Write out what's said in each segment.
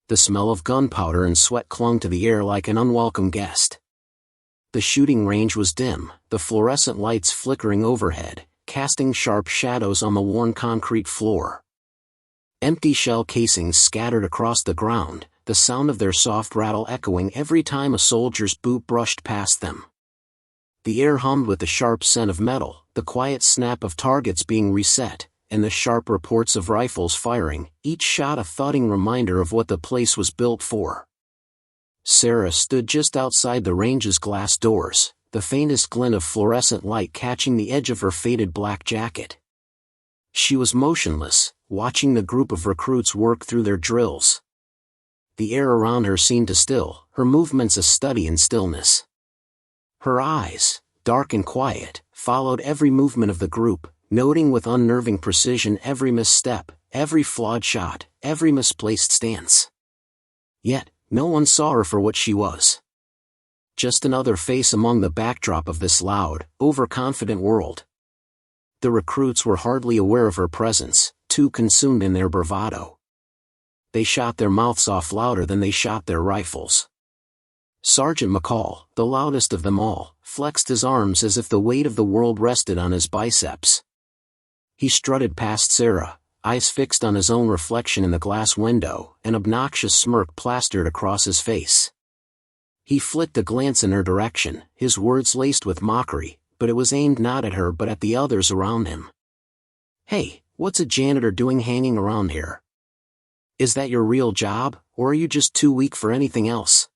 The smell of gunpowder and sweat clung to the air like an unwelcome guest. The shooting range was dim, the fluorescent lights flickering overhead, casting sharp shadows on the worn concrete floor. Empty shell casings scattered across the ground, the sound of their soft rattle echoing every time a soldier's boot brushed past them. The air hummed with the sharp scent of metal, the quiet snap of targets being reset, and the sharp reports of rifles firing, each shot a thudding reminder of what the place was built for. Sarah stood just outside the range's glass doors, the faintest glint of fluorescent light catching the edge of her faded black jacket. She was motionless, watching the group of recruits work through their drills. The air around her seemed to still, her movements a study in stillness. Her eyes, dark and quiet, followed every movement of the group, noting with unnerving precision every misstep, every flawed shot, every misplaced stance. Yet, no one saw her for what she was. Just another face among the backdrop of this loud, overconfident world. The recruits were hardly aware of her presence, too consumed in their bravado. They shot their mouths off louder than they shot their rifles. Sergeant McCall, the loudest of them all, flexed his arms as if the weight of the world rested on his biceps. He strutted past Sarah, eyes fixed on his own reflection in the glass window, an obnoxious smirk plastered across his face. He flicked a glance in her direction, his words laced with mockery, but it was aimed not at her but at the others around him. "Hey, what's a janitor doing hanging around here? Is that your real job, or are you just too weak for anything else?"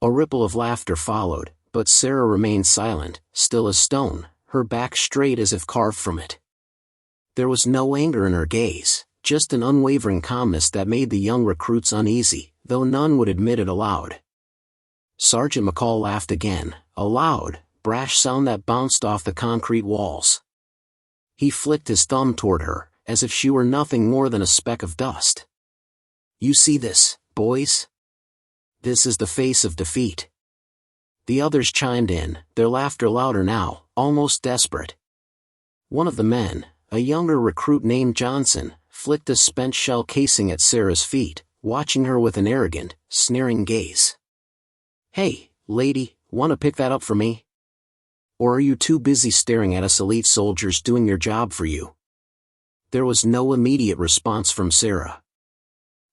A ripple of laughter followed, but Sarah remained silent, still as stone, her back straight as if carved from it. There was no anger in her gaze, just an unwavering calmness that made the young recruits uneasy, though none would admit it aloud. Sergeant McCall laughed again, a loud, brash sound that bounced off the concrete walls. He flicked his thumb toward her, as if she were nothing more than a speck of dust. "You see this, boys? This is the face of defeat." The others chimed in, their laughter louder now, almost desperate. One of the men, a younger recruit named Johnson, flicked a spent shell casing at Sarah's feet, watching her with an arrogant, sneering gaze. "Hey, lady, wanna pick that up for me? Or are you too busy staring at us elite soldiers doing your job for you?" There was no immediate response from Sarah.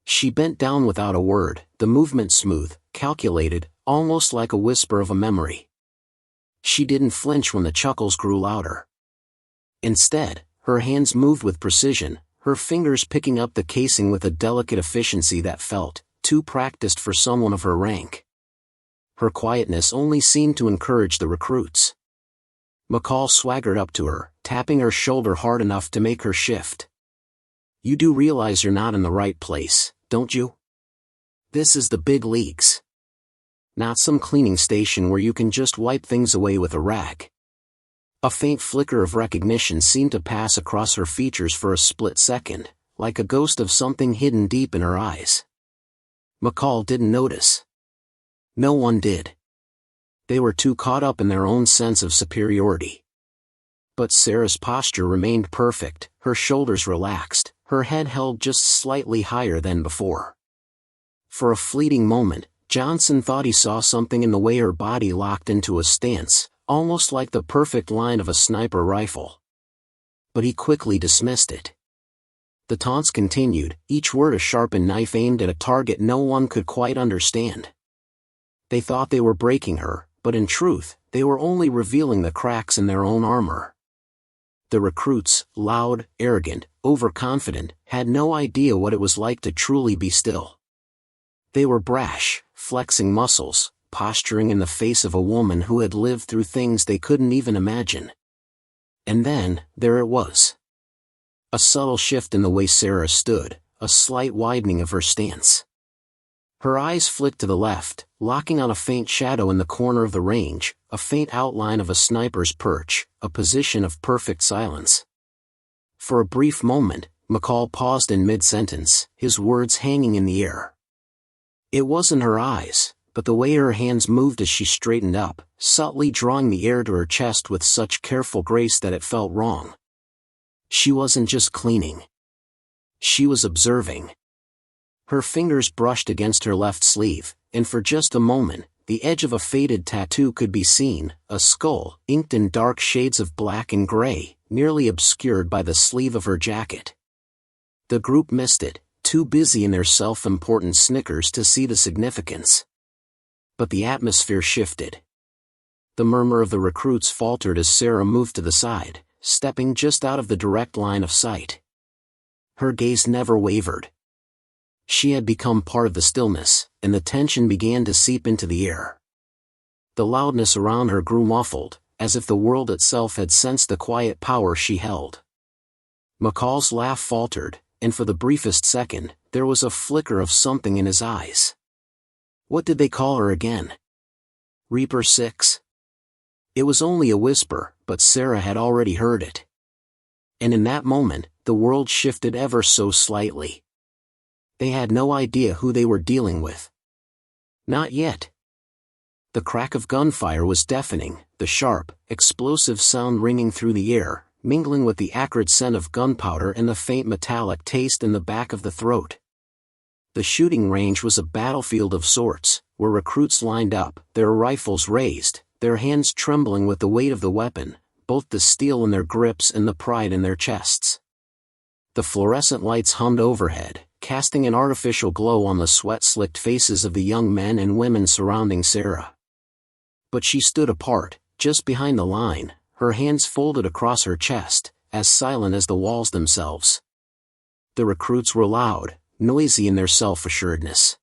She bent down without a word, the movement smooth, calculated, almost like a whisper of a memory. She didn't flinch when the chuckles grew louder. Instead, her hands moved with precision, her fingers picking up the casing with a delicate efficiency that felt too practiced for someone of her rank. Her quietness only seemed to encourage the recruits. McCall swaggered up to her, tapping her shoulder hard enough to make her shift. "You do realize you're not in the right place, don't you? This is the big leagues. Not some cleaning station where you can just wipe things away with a rag." A faint flicker of recognition seemed to pass across her features for a split second, like a ghost of something hidden deep in her eyes. McCall didn't notice. No one did. They were too caught up in their own sense of superiority. But Sarah's posture remained perfect, her shoulders relaxed, her head held just slightly higher than before. For a fleeting moment, Johnson thought he saw something in the way her body locked into a stance, almost like the perfect line of a sniper rifle. But he quickly dismissed it. The taunts continued, each word a sharpened knife aimed at a target no one could quite understand. They thought they were breaking her, but in truth, they were only revealing the cracks in their own armor. The recruits, loud, arrogant, overconfident, had no idea what it was like to truly be still. They were brash, flexing muscles, posturing in the face of a woman who had lived through things they couldn't even imagine. And then, there it was. A subtle shift in the way Sarah stood, a slight widening of her stance. Her eyes flicked to the left, locking on a faint shadow in the corner of the range, a faint outline of a sniper's perch, a position of perfect silence. For a brief moment, McCall paused in mid-sentence, his words hanging in the air. It wasn't her eyes, but the way her hands moved as she straightened up, subtly drawing the air to her chest with such careful grace that it felt wrong. She wasn't just cleaning. She was observing. Her fingers brushed against her left sleeve, and for just a moment, the edge of a faded tattoo could be seen, a skull, inked in dark shades of black and gray, nearly obscured by the sleeve of her jacket. The group missed it, too busy in their self-important snickers to see the significance. But the atmosphere shifted. The murmur of the recruits faltered as Sarah moved to the side, stepping just out of the direct line of sight. Her gaze never wavered. She had become part of the stillness, and the tension began to seep into the air. The loudness around her grew muffled, as if the world itself had sensed the quiet power she held. McCall's laugh faltered, and for the briefest second, there was a flicker of something in his eyes. What did they call her again? Reaper 6? It was only a whisper, but Sarah had already heard it. And in that moment, the world shifted ever so slightly. They had no idea who they were dealing with. Not yet. The crack of gunfire was deafening, the sharp, explosive sound ringing through the air, mingling with the acrid scent of gunpowder and the faint metallic taste in the back of the throat. The shooting range was a battlefield of sorts, where recruits lined up, their rifles raised, their hands trembling with the weight of the weapon, both the steel in their grips and the pride in their chests. The fluorescent lights hummed overhead, casting an artificial glow on the sweat-slicked faces of the young men and women surrounding Sarah. But she stood apart, just behind the line, her hands folded across her chest, as silent as the walls themselves. The recruits were loud, noisy in their self-assuredness.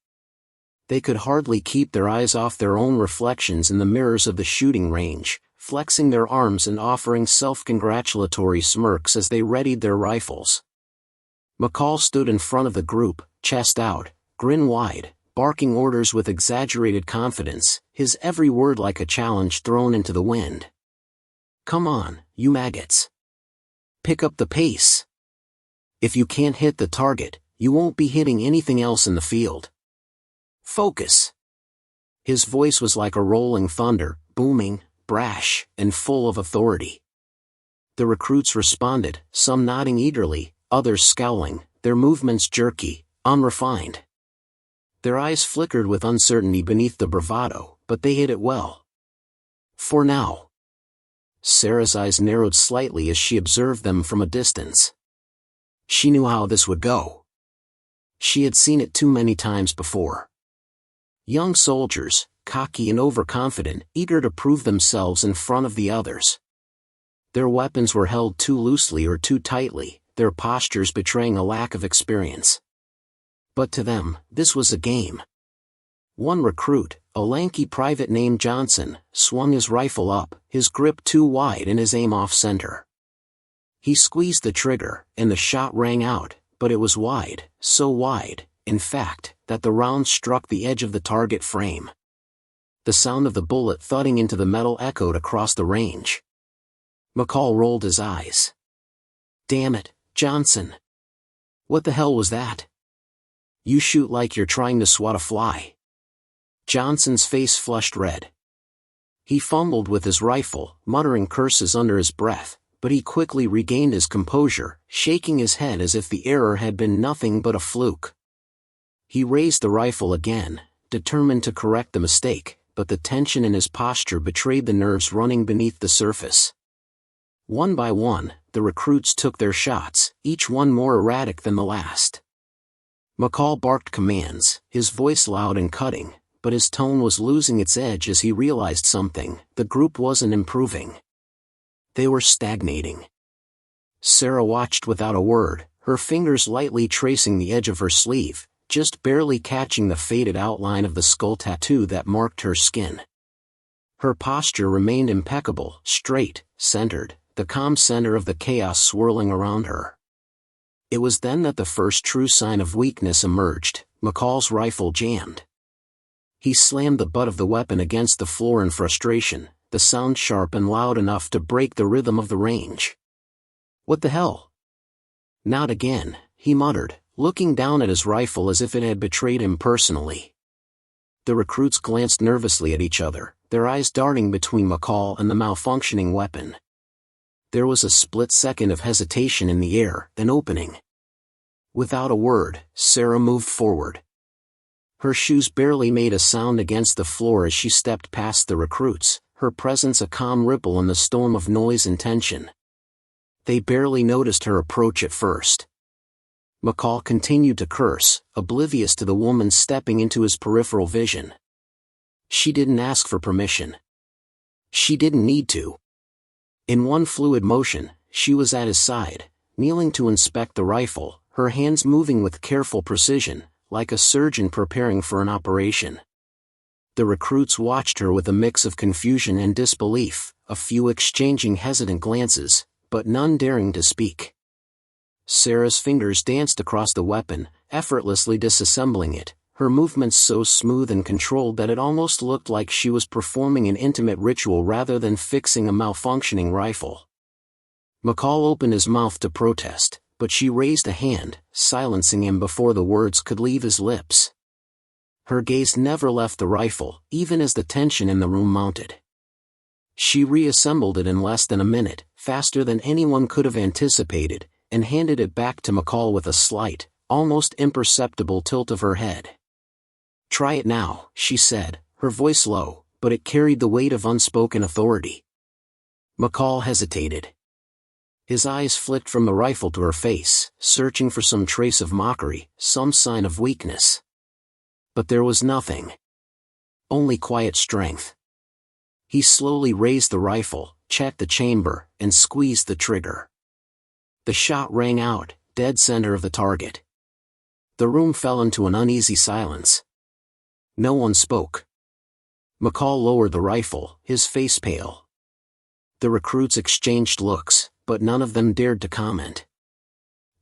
They could hardly keep their eyes off their own reflections in the mirrors of the shooting range, flexing their arms and offering self-congratulatory smirks as they readied their rifles. McCall stood in front of the group, chest out, grin wide, barking orders with exaggerated confidence, his every word like a challenge thrown into the wind. Come on, you maggots. Pick up the pace. If you can't hit the target, you won't be hitting anything else in the field. Focus. His voice was like a rolling thunder, booming, brash, and full of authority. The recruits responded, some nodding eagerly, others scowling, their movements jerky, unrefined. Their eyes flickered with uncertainty beneath the bravado, but they hid it well. For now. Sarah's eyes narrowed slightly as she observed them from a distance. She knew how this would go. She had seen it too many times before. Young soldiers, cocky and overconfident, eager to prove themselves in front of the others. Their weapons were held too loosely or too tightly, their postures betraying a lack of experience. But to them, this was a game. One recruit, a lanky private named Johnson, swung his rifle up, his grip too wide and his aim off-center. He squeezed the trigger, and the shot rang out, but it was wide, so wide, in fact, that the round struck the edge of the target frame. The sound of the bullet thudding into the metal echoed across the range. McCall rolled his eyes. Damn it, Johnson. What the hell was that? You shoot like you're trying to swat a fly. Johnson's face flushed red. He fumbled with his rifle, muttering curses under his breath, but he quickly regained his composure, shaking his head as if the error had been nothing but a fluke. He raised the rifle again, determined to correct the mistake, but the tension in his posture betrayed the nerves running beneath the surface. One by one, the recruits took their shots, each one more erratic than the last. McCall barked commands, his voice loud and cutting, but his tone was losing its edge as he realized something: the group wasn't improving. They were stagnating. Sarah watched without a word, her fingers lightly tracing the edge of her sleeve, just barely catching the faded outline of the skull tattoo that marked her skin. Her posture remained impeccable, straight, centered, the calm center of the chaos swirling around her. It was then that the first true sign of weakness emerged. McCall's rifle jammed. He slammed the butt of the weapon against the floor in frustration, the sound sharp and loud enough to break the rhythm of the range. What the hell? Not again, he muttered, looking down at his rifle as if it had betrayed him personally. The recruits glanced nervously at each other, their eyes darting between McCall and the malfunctioning weapon. There was a split second of hesitation in the air, then opening. Without a word, Sarah moved forward. Her shoes barely made a sound against the floor as she stepped past the recruits, her presence a calm ripple in the storm of noise and tension. They barely noticed her approach at first. McCall continued to curse, oblivious to the woman stepping into his peripheral vision. She didn't ask for permission. She didn't need to. In one fluid motion, she was at his side, kneeling to inspect the rifle, her hands moving with careful precision, like a surgeon preparing for an operation. The recruits watched her with a mix of confusion and disbelief, a few exchanging hesitant glances, but none daring to speak. Sarah's fingers danced across the weapon, effortlessly disassembling it, her movements so smooth and controlled that it almost looked like she was performing an intimate ritual rather than fixing a malfunctioning rifle. McCall opened his mouth to protest, but she raised a hand, silencing him before the words could leave his lips. Her gaze never left the rifle, even as the tension in the room mounted. She reassembled it in less than a minute, faster than anyone could have anticipated, and handed it back to McCall with a slight, almost imperceptible tilt of her head. "Try it now," she said, her voice low, but it carried the weight of unspoken authority. McCall hesitated. His eyes flicked from the rifle to her face, searching for some trace of mockery, some sign of weakness. But there was nothing. Only quiet strength. He slowly raised the rifle, checked the chamber, and squeezed the trigger. The shot rang out, dead center of the target. The room fell into an uneasy silence. No one spoke. McCall lowered the rifle, his face pale. The recruits exchanged looks, but none of them dared to comment.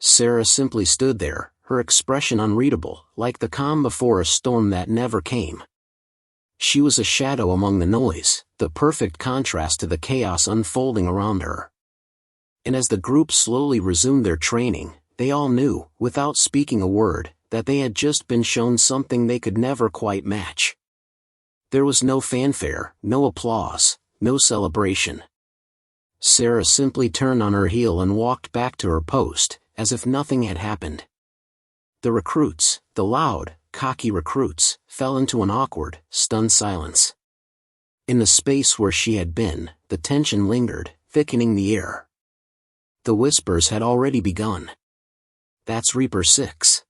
Sarah simply stood there, her expression unreadable, like the calm before a storm that never came. She was a shadow among the noise, the perfect contrast to the chaos unfolding around her. And as the group slowly resumed their training, they all knew, without speaking a word, that they had just been shown something they could never quite match. There was no fanfare, no applause, no celebration. Sarah simply turned on her heel and walked back to her post, as if nothing had happened. The recruits, the loud, cocky recruits, fell into an awkward, stunned silence. In the space where she had been, the tension lingered, thickening the air. The whispers had already begun. "That's Reaper 6.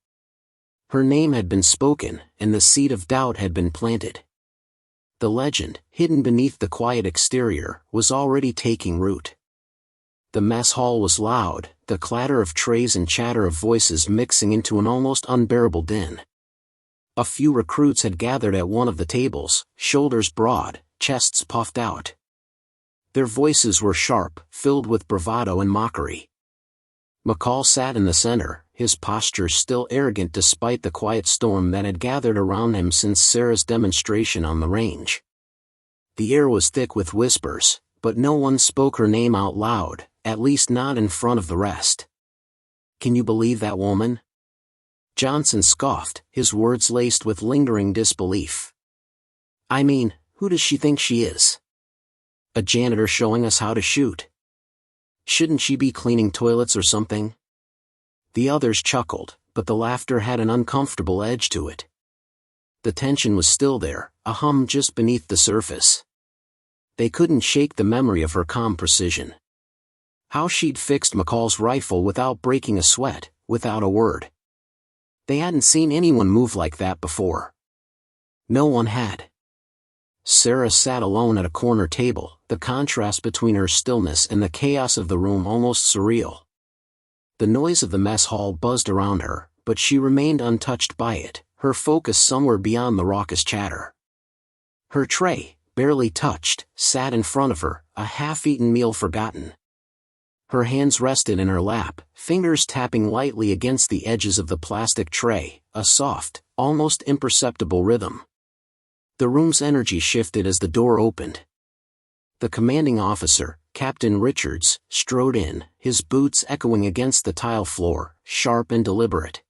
Her name had been spoken, and the seed of doubt had been planted. The legend, hidden beneath the quiet exterior, was already taking root. The mess hall was loud, the clatter of trays and chatter of voices mixing into an almost unbearable din. A few recruits had gathered at one of the tables, shoulders broad, chests puffed out. Their voices were sharp, filled with bravado and mockery. McCall sat in the center, his posture still arrogant despite the quiet storm that had gathered around him since Sarah's demonstration on the range. The air was thick with whispers, but no one spoke her name out loud, at least not in front of the rest. "Can you believe that woman?" Johnson scoffed, his words laced with lingering disbelief. "I mean, who does she think she is? A janitor showing us how to shoot? Shouldn't she be cleaning toilets or something?" The others chuckled, but the laughter had an uncomfortable edge to it. The tension was still there, a hum just beneath the surface. They couldn't shake the memory of her calm precision. How she'd fixed McCall's rifle without breaking a sweat, without a word. They hadn't seen anyone move like that before. No one had. Sarah sat alone at a corner table, the contrast between her stillness and the chaos of the room almost surreal. The noise of the mess hall buzzed around her, but she remained untouched by it, her focus somewhere beyond the raucous chatter. Her tray, barely touched, sat in front of her, a half-eaten meal forgotten. Her hands rested in her lap, fingers tapping lightly against the edges of the plastic tray, a soft, almost imperceptible rhythm. The room's energy shifted as the door opened. The commanding officer, Captain Richards, strode in, his boots echoing against the tile floor, sharp and deliberate.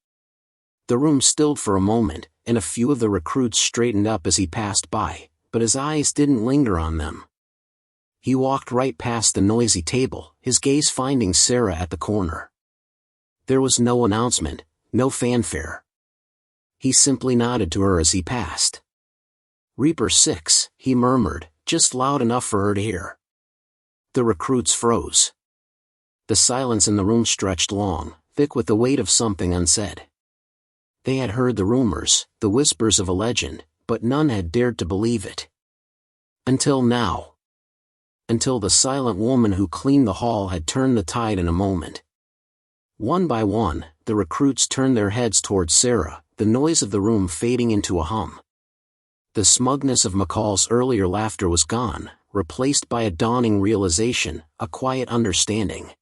The room stilled for a moment, and a few of the recruits straightened up as he passed by, but his eyes didn't linger on them. He walked right past the noisy table, his gaze finding Sarah at the corner. There was no announcement, no fanfare. He simply nodded to her as he passed. "Reaper 6, he murmured, just loud enough for her to hear. The recruits froze. The silence in the room stretched long, thick with the weight of something unsaid. They had heard the rumors, the whispers of a legend, but none had dared to believe it. Until now. Until the silent woman who cleaned the hall had turned the tide in a moment. One by one, the recruits turned their heads towards Sarah, the noise of the room fading into a hum. The smugness of McCall's earlier laughter was gone, replaced by a dawning realization, a quiet understanding.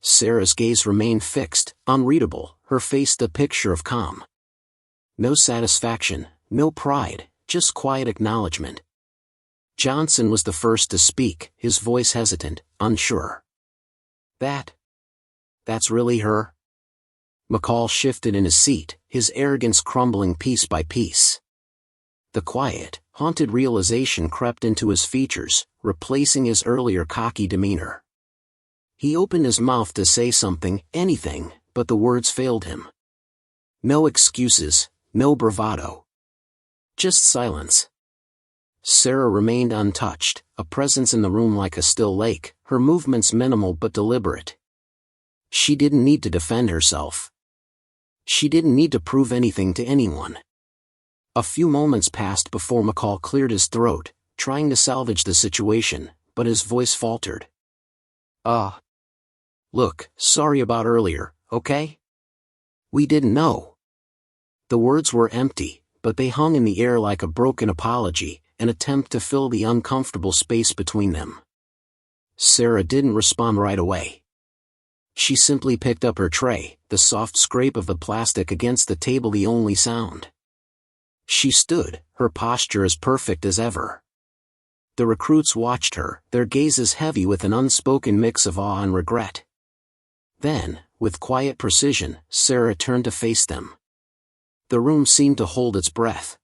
Sarah's gaze remained fixed, unreadable, her face the picture of calm. No satisfaction, no pride, just quiet acknowledgement. Johnson was the first to speak, his voice hesitant, unsure. That's really her?" McCall shifted in his seat, his arrogance crumbling piece by piece. The quiet, haunted realization crept into his features, replacing his earlier cocky demeanor. He opened his mouth to say something, anything, but the words failed him. No excuses, no bravado. Just silence. Sarah remained untouched, a presence in the room like a still lake, her movements minimal but deliberate. She didn't need to defend herself. She didn't need to prove anything to anyone. A few moments passed before McCall cleared his throat, trying to salvage the situation, but his voice faltered. Look, sorry about earlier, okay? We didn't know." The words were empty, but they hung in the air like a broken apology, an attempt to fill the uncomfortable space between them. Sarah didn't respond right away. She simply picked up her tray, the soft scrape of the plastic against the table the only sound. She stood, her posture as perfect as ever. The recruits watched her, their gazes heavy with an unspoken mix of awe and regret. Then, with quiet precision, Sarah turned to face them. The room seemed to hold its breath.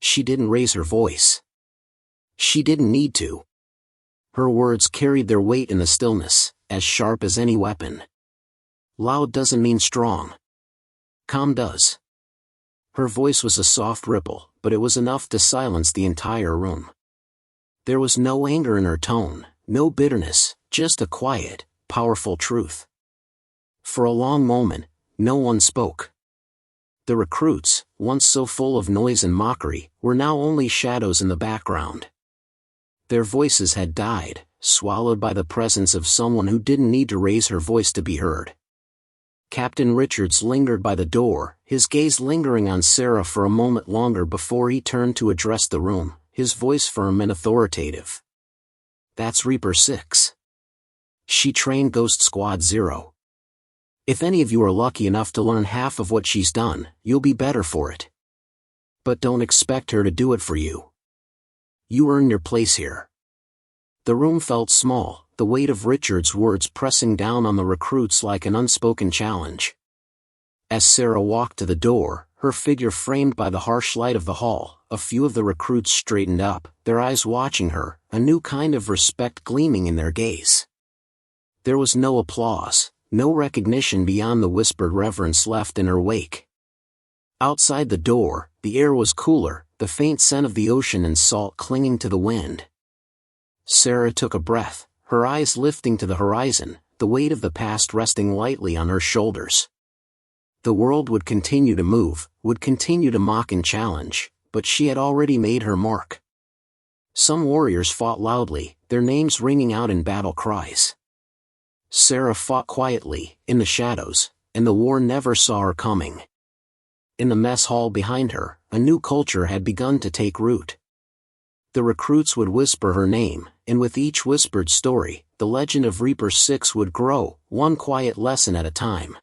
She didn't raise her voice. She didn't need to. Her words carried their weight in the stillness, as sharp as any weapon. Loud doesn't mean strong. Calm does. Her voice was a soft ripple, but it was enough to silence the entire room. There was no anger in her tone, no bitterness, just a quiet, powerful truth. For a long moment, no one spoke. The recruits, once so full of noise and mockery, were now only shadows in the background. Their voices had died, swallowed by the presence of someone who didn't need to raise her voice to be heard. Captain Richards lingered by the door, his gaze lingering on Sarah for a moment longer before he turned to address the room, his voice firm and authoritative. "That's Reaper 6. She trained Ghost Squad 0. If any of you are lucky enough to learn half of what she's done, you'll be better for it. But don't expect her to do it for you. You earn your place here." The room felt small, the weight of Richard's words pressing down on the recruits like an unspoken challenge. As Sarah walked to the door, her figure framed by the harsh light of the hall, a few of the recruits straightened up, their eyes watching her, a new kind of respect gleaming in their gaze. There was no applause, no recognition beyond the whispered reverence left in her wake. Outside the door, the air was cooler, the faint scent of the ocean and salt clinging to the wind. Sarah took a breath, her eyes lifting to the horizon, the weight of the past resting lightly on her shoulders. The world would continue to move, would continue to mock and challenge, but she had already made her mark. Some warriors fought loudly, their names ringing out in battle cries. Sarah fought quietly, in the shadows, and the war never saw her coming. In the mess hall behind her, a new culture had begun to take root. The recruits would whisper her name, and with each whispered story, the legend of Reaper 6 would grow, one quiet lesson at a time.